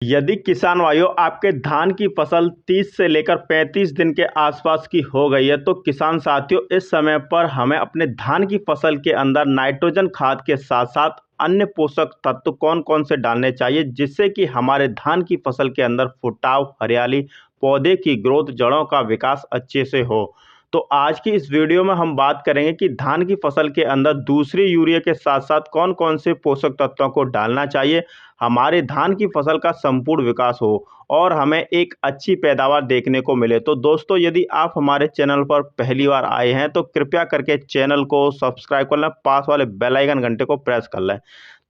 यदि किसान भाइयों आपके धान की फसल 30 से लेकर 35 दिन के आसपास की हो गई है तो किसान साथियों इस समय पर हमें अपने धान की फसल के अंदर नाइट्रोजन खाद के साथ साथ अन्य पोषक तत्व कौन कौन से डालने चाहिए जिससे कि हमारे धान की फसल के अंदर फुटाव, हरियाली, पौधे की ग्रोथ, जड़ों का विकास अच्छे से हो। तो आज की इस वीडियो में हम बात करेंगे कि धान की फसल के अंदर दूसरी यूरिया के साथ साथ कौन कौन से पोषक तत्वों को डालना चाहिए हमारे धान की फसल का संपूर्ण विकास हो और हमें एक अच्छी पैदावार देखने को मिले। तो दोस्तों यदि आप हमारे चैनल पर पहली बार आए हैं तो कृपया करके चैनल को सब्सक्राइब कर लें, पास वाले बेल आइकन घंटे को प्रेस कर लें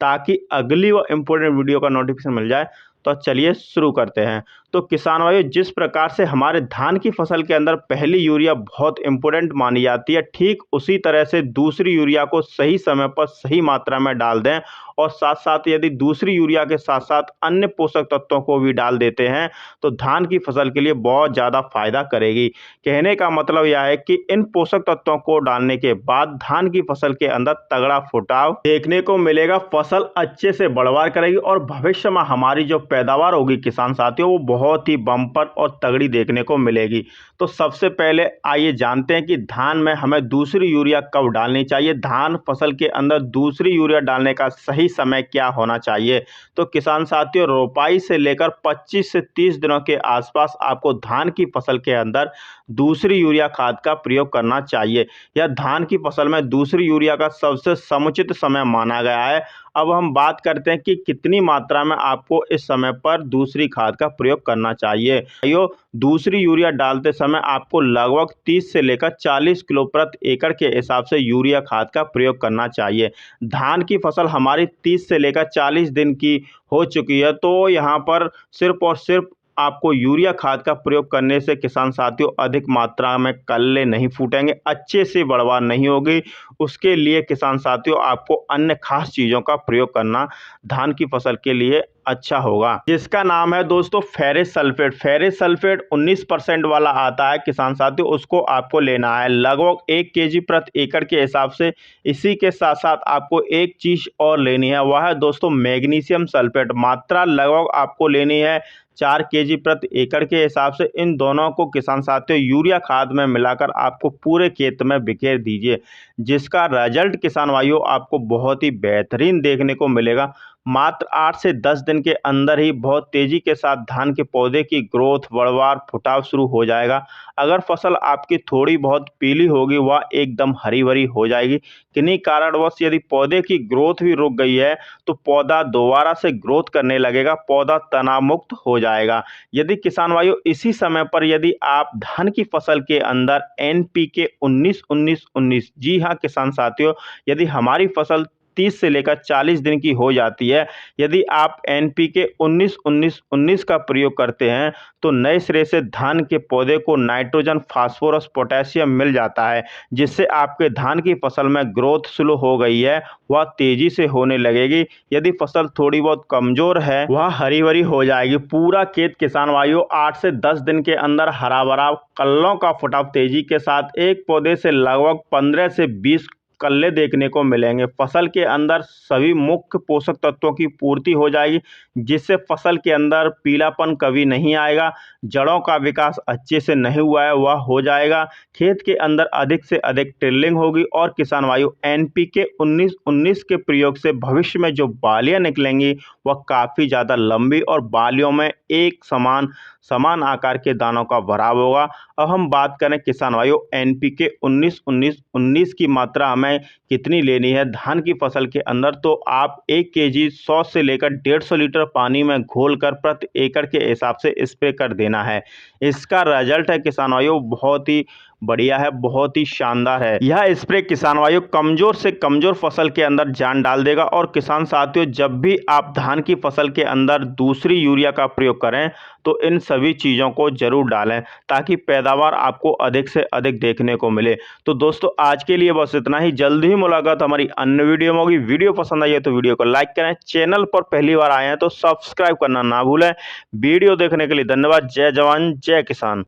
ताकि अगली व इम्पोर्टेंट वीडियो का नोटिफिकेशन मिल जाए। तो चलिए शुरू करते हैं। तो किसान भाइयों जिस प्रकार से हमारे धान की फसल के अंदर पहली यूरिया बहुत इंपॉर्टेंट मानी जाती है, ठीक उसी तरह से दूसरी यूरिया को सही समय पर सही मात्रा में डाल दें और साथ साथ यदि दूसरी यूरिया के साथ साथ अन्य पोषक तत्वों को भी डाल देते हैं तो धान की फसल के लिए बहुत ज़्यादा फायदा करेगी। कहने का मतलब यह है कि इन पोषक तत्वों को डालने के बाद धान की फसल के अंदर तगड़ा फुटाव देखने को मिलेगा, फसल अच्छे से बढ़वार करेगी और भविष्य में हमारी जो पैदावार होगी किसान साथियों वो बहुत ही बम्पर और तगड़ी देखने को मिलेगी। तो सबसे पहले आइए जानते हैं कि धान में हमें दूसरी यूरिया कब डालनी चाहिए, धान फसल के अंदर दूसरी यूरिया डालने का सही समय क्या होना चाहिए। तो किसान साथियों रोपाई से लेकर 25 से 30 दिनों के आसपास आपको धान की फसल के अंदर दूसरी यूरिया खाद का प्रयोग करना चाहिए। यह धान की फसल में दूसरी यूरिया का सबसे समुचित समय माना गया है। अब हम बात करते हैं कि कितनी मात्रा में आपको इस समय पर दूसरी खाद का प्रयोग करना चाहिए। भाइयों दूसरी यूरिया डालते समय आपको लगभग 30 से लेकर 40 किलो प्रति एकड़ के हिसाब से यूरिया खाद का प्रयोग करना चाहिए। धान की फसल हमारी 30 से लेकर 40 दिन की हो चुकी है तो यहाँ पर सिर्फ और सिर्फ आपको यूरिया खाद का प्रयोग करने से किसान साथियों अधिक मात्रा में कल्ले नहीं फूटेंगे, अच्छे से बढ़वार नहीं होगी। उसके लिए किसान साथियों आपको अन्य खास चीज़ों का प्रयोग करना धान की फसल के लिए अच्छा होगा, जिसका नाम है दोस्तों फेरस सल्फेट। फेरस सल्फेट 19% वाला आता है किसान साथियों, उसको आपको लेना है लगभग 1 केजी प्रति एकड़ के हिसाब से। इसी के साथ साथ आपको एक चीज़ और लेनी है, वह है दोस्तों मैग्नीशियम सल्फेट। मात्रा लगभग आपको लेनी है 4 केजी प्रति एकड़ के हिसाब से। इन दोनों को किसान साथियों यूरिया खाद में मिलाकर आपको पूरे खेत में बिखेर दीजिए, जिसका रिजल्ट किसान भाइयों आपको बहुत ही बेहतरीन देखने को मिलेगा। मात्र 8 से 10 दिन के अंदर ही बहुत तेजी के साथ धान के पौधे की ग्रोथ, बढ़वार, फुटाव शुरू हो जाएगा। अगर फसल आपकी थोड़ी बहुत पीली होगी वह एकदम हरी भरी हो जाएगी। किन्हीं कारणवश यदि पौधे की ग्रोथ भी रुक गई है तो पौधा दोबारा से ग्रोथ करने लगेगा, पौधा तनाव मुक्त हो जाएगा। यदि किसान भाइयों इसी समय पर यदि आप धान की फसल के अंदर NPK 19-19-19, जी हाँ किसान साथियों, यदि हमारी फसल 30 से लेकर 40 दिन की हो जाती है, यदि आप NPK 19-19-19 का प्रयोग करते हैं तो नए सिरे से धान के पौधे को नाइट्रोजन, फास्फोरस, पोटेशियम मिल जाता है, जिससे आपके धान की फसल में ग्रोथ स्लो हो गई है वह तेजी से होने लगेगी। यदि फसल थोड़ी बहुत कमजोर है वह हरी भरी हो जाएगी। पूरा खेत किसान भाइयों 8 से 10 दिन के अंदर हरा भरा, कल्लों का फुटाव तेजी के साथ, एक पौधे से लगभग 15 से 20 कल्ले देखने को मिलेंगे। फसल के अंदर सभी मुख्य पोषक तत्वों की पूर्ति हो जाएगी, जिससे फसल के अंदर पीलापन कभी नहीं आएगा, जड़ों का विकास अच्छे से नहीं हुआ है वह हो जाएगा, खेत के अंदर अधिक से अधिक टिल्लिंग होगी और किसान भाइयों NPK 19-19 के प्रयोग से भविष्य में जो बालियां निकलेंगी वह काफ़ी ज़्यादा लंबी और बालियों में एक समान आकार के दानों का भराव होगा। अब हम बात करें किसान भाइयों NPK 19-19-19 की मात्रा हमें कितनी लेनी है धान की फसल के अंदर, तो आप 1 केजी 100 से लेकर 150 लीटर पानी में घोलकर प्रति एकड़ के हिसाब से स्प्रे कर देना है। इसका रिजल्ट है किसान भाइयों बहुत ही बढ़िया है, बहुत ही शानदार है। यह स्प्रे किसान भाइयों कमजोर से कमजोर फसल के अंदर जान डाल देगा। और किसान साथियों जब भी आप धान की फसल के अंदर दूसरी यूरिया का प्रयोग करें तो इन सभी चीज़ों को जरूर डालें ताकि पैदावार आपको अधिक से अधिक देखने को मिले। तो दोस्तों आज के लिए बस इतना ही, जल्द ही मुलाकात हमारी अन्य वीडियो में होगी। वीडियो पसंद आई है तो वीडियो को लाइक करें, चैनल पर पहली बार आए हैं तो सब्सक्राइब करना ना भूलें। वीडियो देखने के लिए धन्यवाद। जय जवान जय किसान।